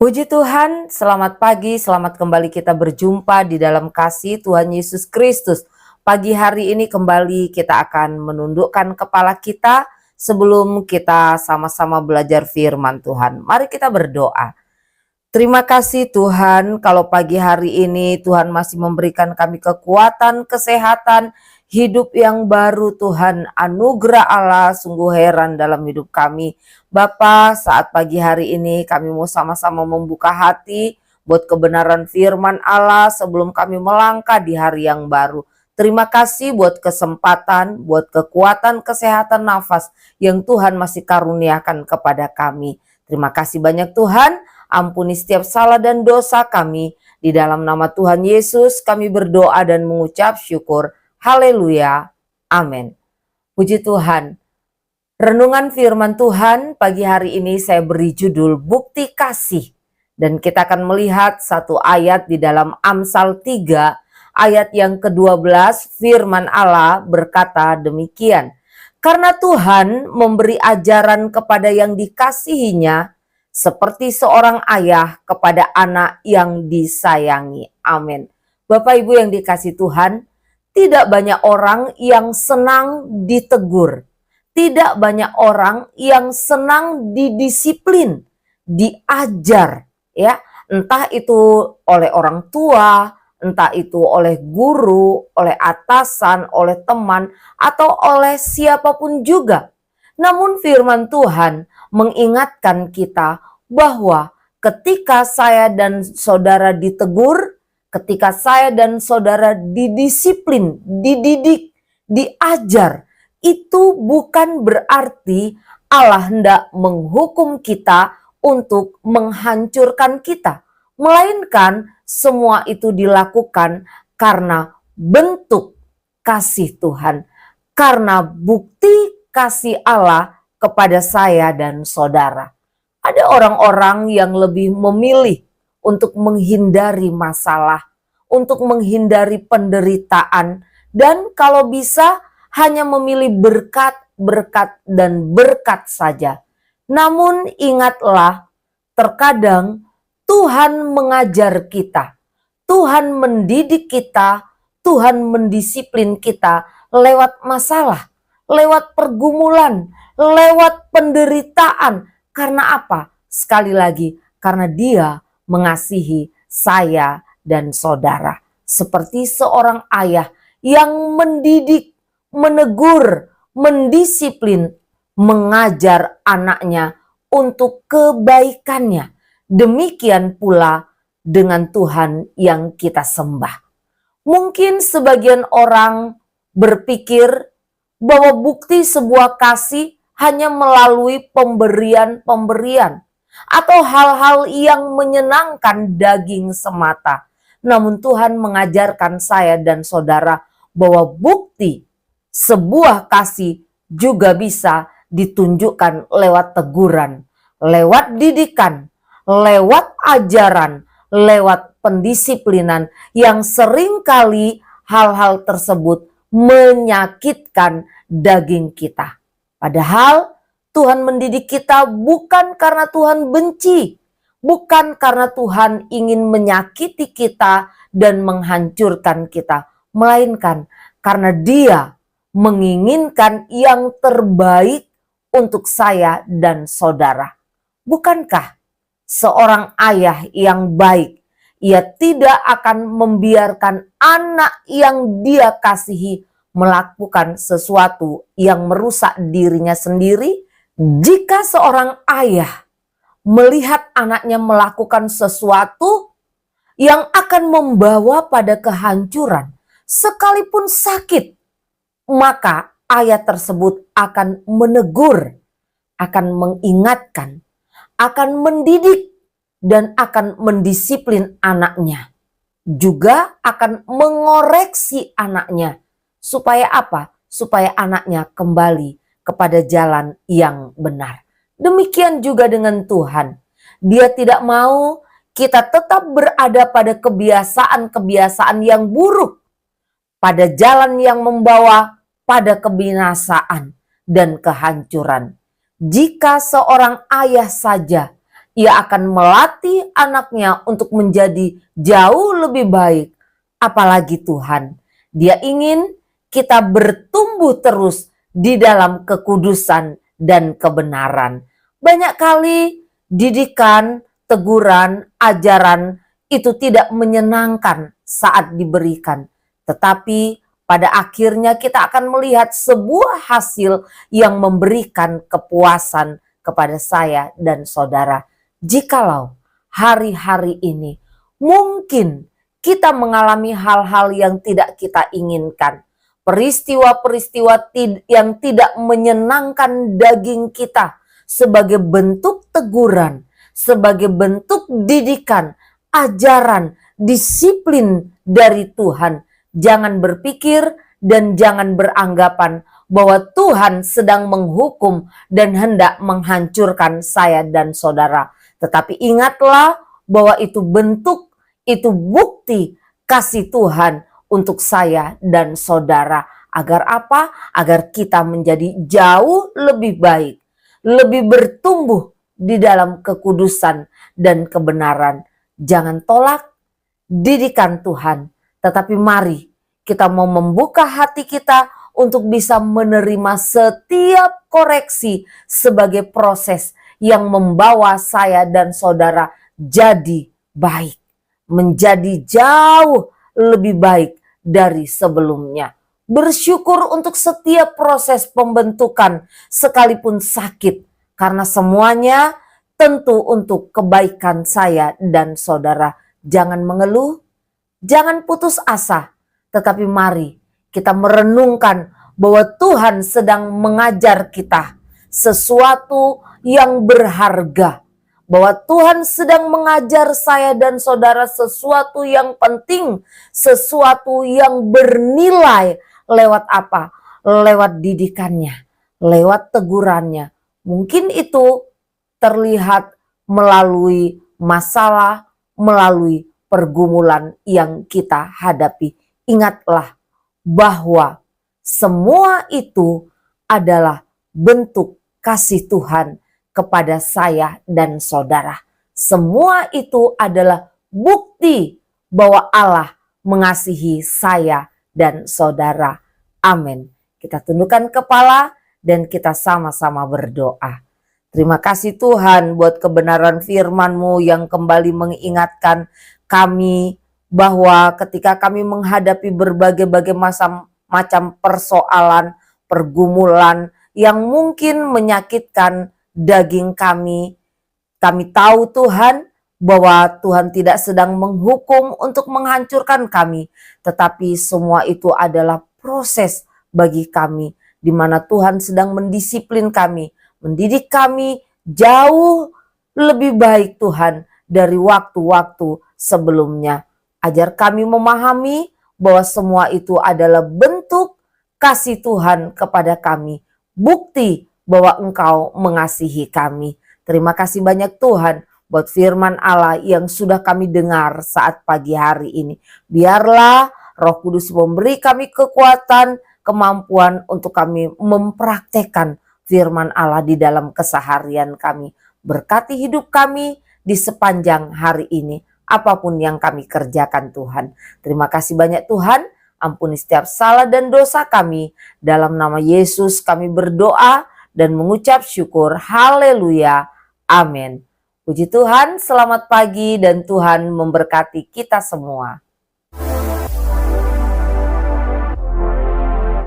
Puji Tuhan, selamat pagi, selamat kembali kita berjumpa di dalam kasih Tuhan Yesus Kristus. Pagi hari ini kembali kita akan menundukkan kepala kita sebelum kita sama-sama belajar firman Tuhan. Mari kita berdoa. Terima kasih Tuhan, kalau pagi hari ini Tuhan masih memberikan kami kekuatan, kesehatan, hidup yang baru Tuhan. Anugerah Allah sungguh heran dalam hidup kami. Bapa, saat pagi hari ini kami mau sama-sama membuka hati buat kebenaran firman Allah sebelum kami melangkah di hari yang baru. Terima kasih buat kesempatan, buat kekuatan, kesehatan nafas yang Tuhan masih karuniakan kepada kami. Terima kasih banyak Tuhan. Ampuni setiap salah dan dosa kami. Di dalam nama Tuhan Yesus kami berdoa dan mengucap syukur. Haleluya. Amin. Puji Tuhan. Renungan firman Tuhan pagi hari ini saya beri judul Bukti Kasih. Dan kita akan melihat satu ayat di dalam Amsal 3 ayat yang ke-12. Firman Allah berkata demikian. Karena Tuhan memberi ajaran kepada yang dikasihinya seperti seorang ayah kepada anak yang disayangi. Amin. Bapak Ibu yang dikasih Tuhan, tidak banyak orang yang senang ditegur. Tidak banyak orang yang senang didisiplin, diajar, ya. Entah itu oleh orang tua, entah itu oleh guru, oleh atasan, oleh teman, atau oleh siapapun juga. Namun firman Tuhan mengingatkan kita bahwa ketika saya dan saudara ditegur, ketika saya dan saudara didisiplin, dididik, diajar, itu bukan berarti Allah hendak menghukum kita untuk menghancurkan kita. Melainkan semua itu dilakukan karena bentuk kasih Tuhan, karena bukti kasih Allah kepada saya dan saudara. Ada orang-orang yang lebih memilih untuk menghindari masalah, untuk menghindari penderitaan, dan kalau bisa hanya memilih berkat, berkat, dan berkat saja. Namun ingatlah, terkadang Tuhan mengajar kita, Tuhan mendidik kita, Tuhan mendisiplin kita lewat masalah, lewat pergumulan, lewat penderitaan. Karena apa? Sekali lagi, karena Dia mengasihi saya dan saudara. Seperti seorang ayah yang mendidik, menegur, mendisiplin, mengajar anaknya untuk kebaikannya. Demikian pula dengan Tuhan yang kita sembah. Mungkin sebagian orang berpikir bahwa bukti sebuah kasih hanya melalui pemberian-pemberian atau hal-hal yang menyenangkan daging semata. Namun Tuhan mengajarkan saya dan saudara bahwa bukti sebuah kasih juga bisa ditunjukkan lewat teguran, lewat didikan, lewat ajaran, lewat pendisiplinan yang seringkali hal-hal tersebut menyakitkan daging kita. Padahal Tuhan mendidik kita bukan karena Tuhan benci, bukan karena Tuhan ingin menyakiti kita dan menghancurkan kita, melainkan karena Dia menginginkan yang terbaik untuk saya dan saudara. Bukankah seorang ayah yang baik, ia tidak akan membiarkan anak yang dia kasihi melakukan sesuatu yang merusak dirinya sendiri? Jika seorang ayah melihat anaknya melakukan sesuatu yang akan membawa pada kehancuran, sekalipun sakit, maka ayah tersebut akan menegur, akan mengingatkan, akan mendidik, dan akan mendisiplin anaknya. Juga akan mengoreksi anaknya. Supaya apa? Supaya anaknya kembali kepada jalan yang benar. Demikian juga dengan Tuhan. Dia tidak mau kita tetap berada pada kebiasaan-kebiasaan yang buruk. Pada jalan yang membawa pada kebinasaan dan kehancuran. Jika seorang ayah saja Ia akan melatih anaknya untuk menjadi jauh lebih baik. Apalagi Tuhan, Dia ingin kita bertumbuh terus di dalam kekudusan dan kebenaran. Banyak kali didikan, teguran, ajaran itu tidak menyenangkan saat diberikan. Tetapi pada akhirnya kita akan melihat sebuah hasil yang memberikan kepuasan kepada saya dan saudara. Jikalau hari-hari ini mungkin kita mengalami hal-hal yang tidak kita inginkan, peristiwa-peristiwa yang tidak menyenangkan daging kita, sebagai bentuk teguran, sebagai bentuk didikan, ajaran, disiplin dari Tuhan. Jangan berpikir dan jangan beranggapan bahwa Tuhan sedang menghukum dan hendak menghancurkan saya dan saudara. Tetapi ingatlah bahwa itu bentuk, itu bukti kasih Tuhan untuk saya dan saudara. Agar apa? Agar kita menjadi jauh lebih baik, lebih bertumbuh di dalam kekudusan dan kebenaran. Jangan tolak didikan Tuhan, tetapi mari kita mau membuka hati kita untuk bisa menerima setiap koreksi sebagai proses yang membawa saya dan saudara jadi baik, menjadi jauh lebih baik dari sebelumnya. Bersyukur untuk setiap proses pembentukan sekalipun sakit, karena semuanya tentu untuk kebaikan saya dan saudara. Jangan mengeluh, jangan putus asa, tetapi mari kita merenungkan bahwa Tuhan sedang mengajar kita sesuatu yang berharga, bahwa Tuhan sedang mengajar saya dan saudara sesuatu yang penting, sesuatu yang bernilai. Lewat apa? Lewat didikannya, lewat tegurannya. Mungkin itu terlihat melalui masalah, melalui pergumulan yang kita hadapi. Ingatlah bahwa semua itu adalah bentuk kasih Tuhan kepada saya dan saudara. Semua itu adalah bukti bahwa Allah mengasihi saya dan saudara. Amin. Kita tundukkan kepala dan kita sama-sama berdoa. Terima kasih Tuhan buat kebenaran firman-Mu yang kembali mengingatkan kami bahwa ketika kami menghadapi berbagai macam persoalan, pergumulan yang mungkin menyakitkan daging kami tahu Tuhan bahwa Tuhan tidak sedang menghukum untuk menghancurkan kami, tetapi semua itu adalah proses bagi kami, di mana Tuhan sedang mendisiplin kami, mendidik kami jauh lebih baik Tuhan dari waktu-waktu sebelumnya. Ajar kami memahami bahwa semua itu adalah bentuk kasih Tuhan kepada kami, bukti bahwa Engkau mengasihi kami. Terima kasih banyak Tuhan buat firman Allah yang sudah kami dengar saat pagi hari ini. Biarlah Roh Kudus memberi kami kekuatan, kemampuan untuk kami mempraktekkan firman Allah di dalam keseharian kami. Berkati hidup kami di sepanjang hari ini, apapun yang kami kerjakan Tuhan. Terima kasih banyak Tuhan, ampuni setiap salah dan dosa kami. Dalam nama Yesus kami berdoa dan mengucap syukur. Haleluya. Amin. Puji Tuhan, selamat pagi dan Tuhan memberkati kita semua.